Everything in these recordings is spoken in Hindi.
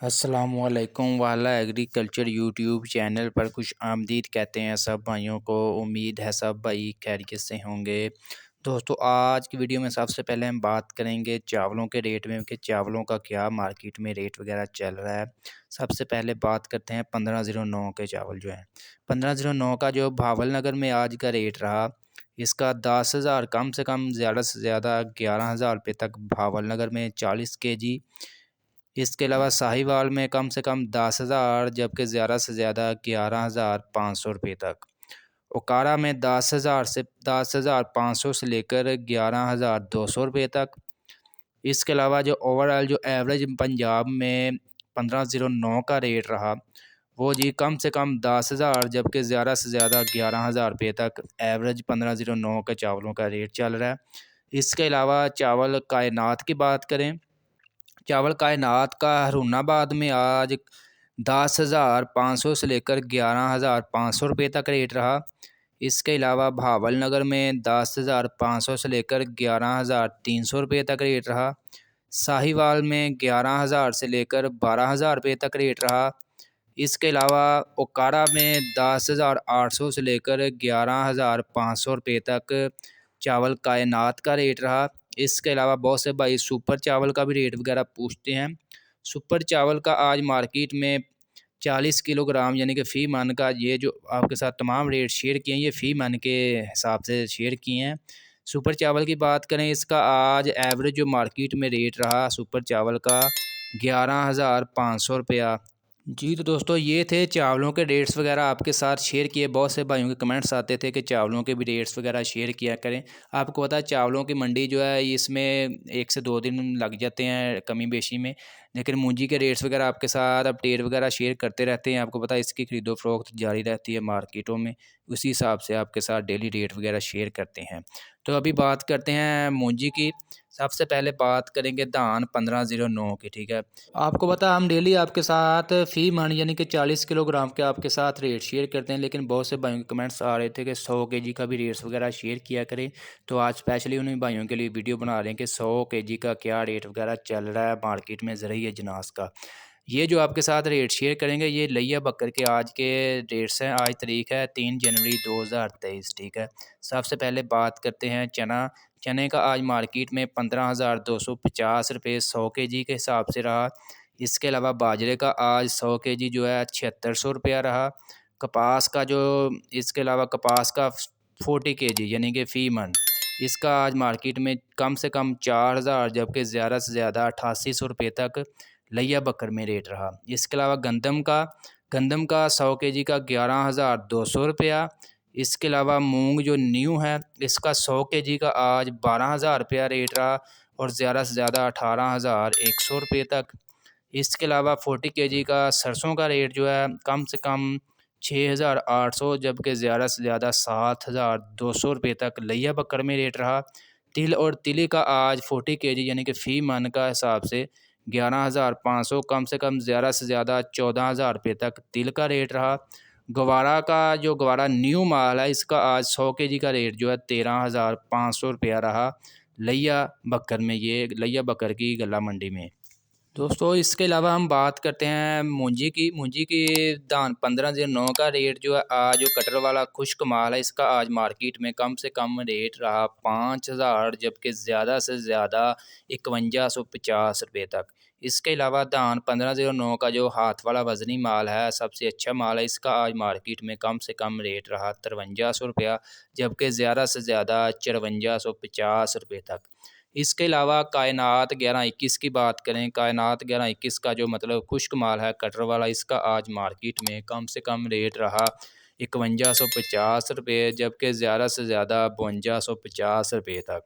अस्सलामुअलैकुम वाला एग्रीकल्चर यूट्यूब चैनल पर खुश आमदीद कहते हैं सब भाइयों को। उम्मीद है सब भाई खैरियत से होंगे। दोस्तों, आज की वीडियो में सबसे पहले हम बात करेंगे चावलों के रेट में कि चावलों का क्या मार्केट में रेट वगैरह चल रहा है। सबसे पहले बात करते हैं 1509 के चावल जो हैं। 1509 का जो भावल नगर में आज का रेट रहा, इसका 10,000 कम से कम, ज़्यादा से ज़्यादा 11,000 रुपये तक भावल नगर में 40 kg। इसके अलावा साहिवाल में कम से कम 10,000, जबकि ज़्यादा से ज़्यादा 11,500 रुपये तक। ओकारा में 10,000 से 10,500 से लेकर 11,200 रुपये तक। इसके अलावा जो ओवरऑल जो एवरेज पंजाब में 1509 का रेट रहा, वो जी कम से कम 10,000, जबकि ज़्यादा से ज़्यादा 11,000 रुपये तक एवरेज 1509 के चावलों का रेट चल रहा है। इसके अलावा चावल कायनात की बात करें, चावल कायनात का हरूनाबाद में आज 10,500 से लेकर 11,500 रुपये तक रेट रहा। इसके अलावा भावल नगर में 10,500 से लेकर 11,300 रुपये तक रेट रहा। साहिवाल में 11,000 से लेकर 12,000 रुपये तक रेट रहा। इसके अलावा ओकाड़ा में 10,800 से लेकर 11,500 रुपये तक चावल कायनात का रेट रहा। इसके अलावा बहुत से भाई सुपर चावल का भी रेट वगैरह पूछते हैं। सुपर चावल का आज मार्केट में 40 किलोग्राम यानी कि फ़ी मन का, ये जो आपके साथ तमाम रेट शेयर किए हैं ये फ़ी मन के हिसाब से शेयर किए हैं। सुपर चावल की बात करें, इसका आज एवरेज जो मार्केट में रेट रहा सुपर चावल का 11,500 रुपया। जी तो दोस्तों, ये थे चावलों के रेट्स वगैरह आपके साथ शेयर किए। बहुत से भाइयों के कमेंट्स आते थे कि चावलों के भी रेट्स वगैरह शेयर किया करें। आपको पता है चावलों की मंडी जो है इसमें 1 से 2 दिन लग जाते हैं कमी बेशी में, लेकिन मूंजी के रेट्स वगैरह आपके साथ अपडेट वगैरह शेयर करते रहते हैं। आपको पता है इसकी खरीदो फरोख्त जारी रहती है मार्केटों में, उसी हिसाब से आपके साथ डेली रेट वगैरह शेयर करते हैं। तो अभी बात करते हैं मूंजी की। सबसे पहले बात करेंगे धान 1509 की, ठीक है। आपको पता है हम डेली आपके साथ फ़ी मन यानी कि 40 किलोग्राम के आपके साथ रेट शेयर करते हैं, लेकिन बहुत से भाइयों के कमेंट्स आ रहे थे कि 100 kg का भी रेट्स वगैरह शेयर किया करें। तो आज स्पेशली उन्हीं भाइयों के लिए वीडियो बना रहे हैं कि 100 kg का क्या रेट वगैरह चल रहा है मार्केट में ज़रिए अजनास का। ये जो आपके साथ रेट शेयर करेंगे ये लिया बकर के आज के रेट्स हैं। आज तारीख है 3 जनवरी 2023, ठीक है। सबसे पहले बात करते हैं चना। चने का आज मार्केट में 15,250 रुपये 100 kg के हिसाब से रहा। इसके अलावा बाजरे का आज 100 kg जो है 7,600 रुपया रहा। कपास का जो, इसके अलावा कपास का 40 kg यानी कि फ़ी मन, इसका आज मार्केट में कम से कम 4,000, जबकि ज़्यादा से ज़्यादा 8,800 रुपये तक लिया बकर में रेट रहा। इसके अलावा गंदम का 100 kg का 11,200 रुपया। इसके अलावा मूंग जो न्यू है इसका 100 kg का आज 12,000 रुपया रेट रहा और ज़्यादा से ज़्यादा 18,100 रुपये तक। इसके अलावा 40 kg का सरसों का रेट जो है कम से कम 6,800, जबकि ज़्यादा से ज़्यादा 7,200 रुपये तक लिया बकर में रेट रहा। तिल और तिली का आज 40 kg यानी कि फ़ी मन का हिसाब से 11,500, कम से कम ज़्यादा से ज़्यादा 14,000 रुपये तक तिल का रेट रहा। गवारा का जो गवारा न्यू माल है इसका आज 100 kg का रेट जो है 13,500 रुपया रहा लिया बकर में, ये लिया बकर की गला मंडी में। दोस्तों, इसके अलावा हम बात करते हैं मूंजी की दान 1509 का रेट जो है आज जो कटर वाला खुश्क माल है इसका आज मार्केट में कम से कम रेट रहा 5,000, जबकि ज़्यादा से ज़्यादा 5150 रुपये तक। इसके अलावा धान 1509 का जो हाथ वाला वज़नी माल है सबसे अच्छा माल है, इसका आज मार्केट में कम से कम रेट रहा 5300 रुपया, जबकि ज़्यादा से ज़्यादा 5450 रुपये तक। इसके अलावा कायनात 1121 की बात करें, कायनात 1121 का जो मतलब खुश्क माल है कटर वाला, इसका आज मार्केट में कम से कम रेट रहा 5150 रुपये, जबकि ज़्यादा से ज़्यादा 5250 रुपये तक।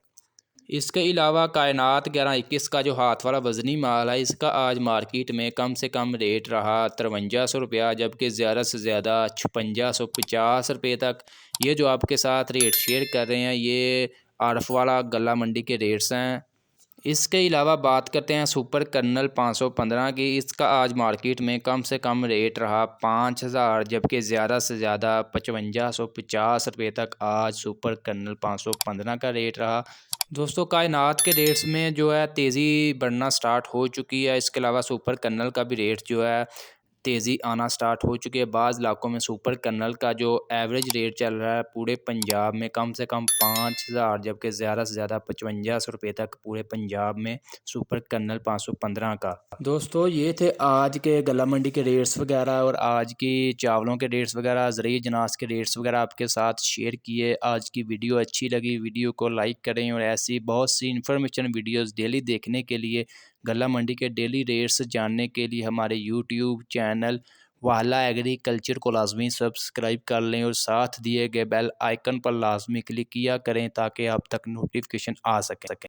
इसके अलावा कायनात 1121 का जो हाथ वाला वज़नी माल है इसका आज मार्केट में कम से कम रेट रहा 5300 रुपया, जबकि ज़्यादा से ज़्यादा 5650 रुपये तक। ये जो आपके साथ रेट शेयर कर रहे हैं ये आरफ वाला गला मंडी के रेट्स हैं। इसके अलावा बात करते हैं सुपर कर्नल 515 की। इसका आज मार्केट में कम से कम रेट रहा 5,000, जबकि ज़्यादा से ज़्यादा 5550 रुपये तक आज सुपर कर्नल 515 का रेट रहा। दोस्तों कायनात के रेट्स में जो है तेज़ी बढ़ना स्टार्ट हो चुकी है। इसके अलावा सुपर कर्नल का भी रेट जो है तेज़ी आना स्टार्ट हो चुकी है। बाज़ इलाकों में सुपर कर्नल का जो एवरेज रेट चल रहा है पूरे पंजाब में कम से कम 5,000, जबकि ज़्यादा से ज़्यादा 5500 रुपये तक पूरे पंजाब में सुपर कर्नल 515 का। दोस्तों ये थे आज के गला मंडी के रेट्स वगैरह और आज की चावलों के रेट्स वगैरह, ज़रूरी जनास के रेट्स वगैरह आपके साथ शेयर किए। आज की वीडियो अच्छी लगी, वीडियो को लाइक करें और ऐसी बहुत सी इन्फॉर्मेशन वीडियोस डेली देखने के लिए, गला मंडी के डेली रेट्स जानने के लिए हमारे यूट्यूब चैनल वाला एग्रीकल्चर को लाजमी सब्सक्राइब कर लें और साथ दिए गए बेल आइकन पर लाजमी क्लिक किया करें ताकि आप तक नोटिफिकेशन आ सकें।